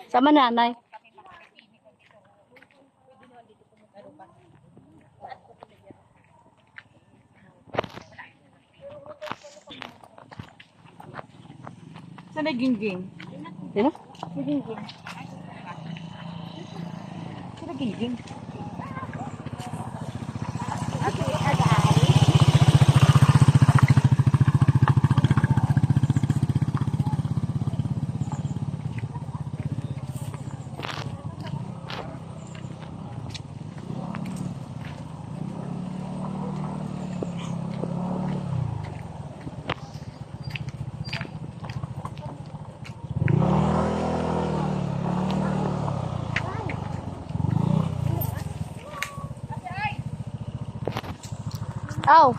Sama nanay. Saan na gingging? Sino? Gingging. Saan na gingging? Aw.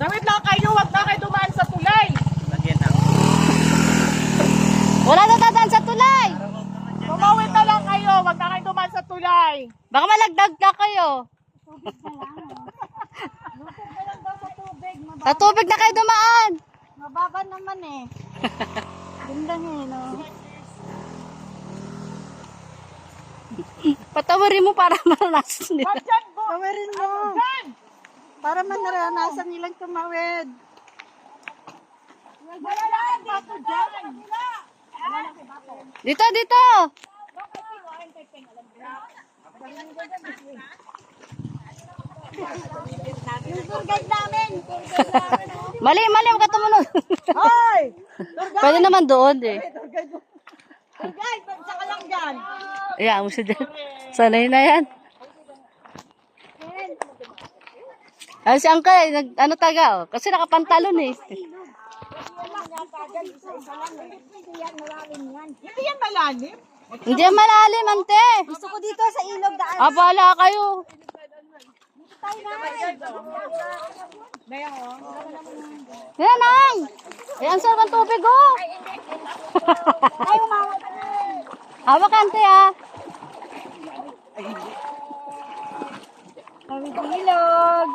Tawid lang kayo, wag na kayo dumaan sa tulay. Wala na dadaan sa tulay. Tumawid na lang kayo, wag na kayo dumaan sa tulay. Baka malagdag na kayo. Sa tubig na kayo dumaan. Mababa naman eh. Ganda nga eh, no? Patawarin mo para maranasan nila. Diyan po! Tawarin mo. Diyan! Para man naranasan nilang tumawid. Wala lang bato dyan! Dito, dito. Yung tour guide namin. Mali, mali. Huwag ka tumunod. Hoy! Pwede naman doon eh. Tour guide, saka lang dyan. Ayan mo siya dyan. Sanay na yan. Ay, si Angka, ano taga, oh. Kasi nakapantalon eh. Hindi yan malalim. Hindi yan malalim, ante. Gusto ko dito sa ilog daan. Ah, bahala kayo. Yan, Nang. Ayan, sir, ang tubig, oh. Ay, umawa ka na. Hawak ka, ante, ah. Kami sa ilog.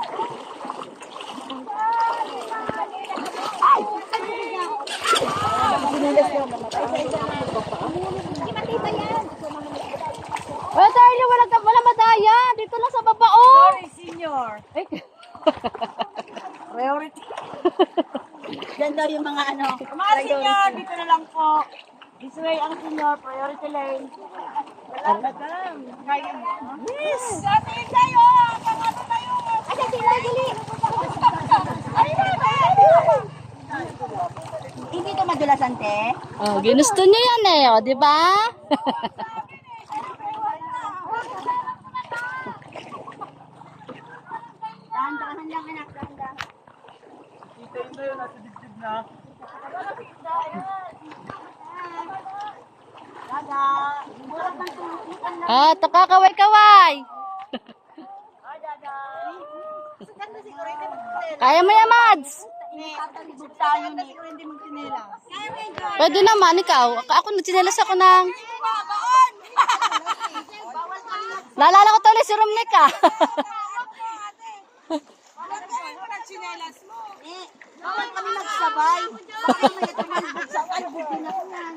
Hindi matibay yan. Well, Charlie, wala madaya. Dito lang sa baba, oh. Sorry, senior. Ay. Priority. Yan daw yung mga ano. Mga senior, dito na lang po. This way ang senior, priority lane. Talagang. Kaya mo. Yes! Sabi tayo! Pangalan tayo! Ay, dali. Hindi ito madulas, ante. Oh, ginusto niya yan eh, oh, di ba? Dahan-dahan lang, anak. Dahan-dahan. Dito yun na yun, nasa dibdib na. Daga. Bulat ng tulutan na. Ah, takakaway-kaway. Sikat na siguro, hindi magtinela. Kaya mo yan, Mads. Tatalibog tayo ni. Hindi magtinela. Kaya mo yun, Joy. Pwede naman, ikaw. Ako, nagsinelas ako ng... Bawal ka na. Naalala ko tuloy si Romnick, ah. Bawal kami nagsabay. Baka may tumalbog sa albog din ako yan.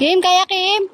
Kim, kaya Kim?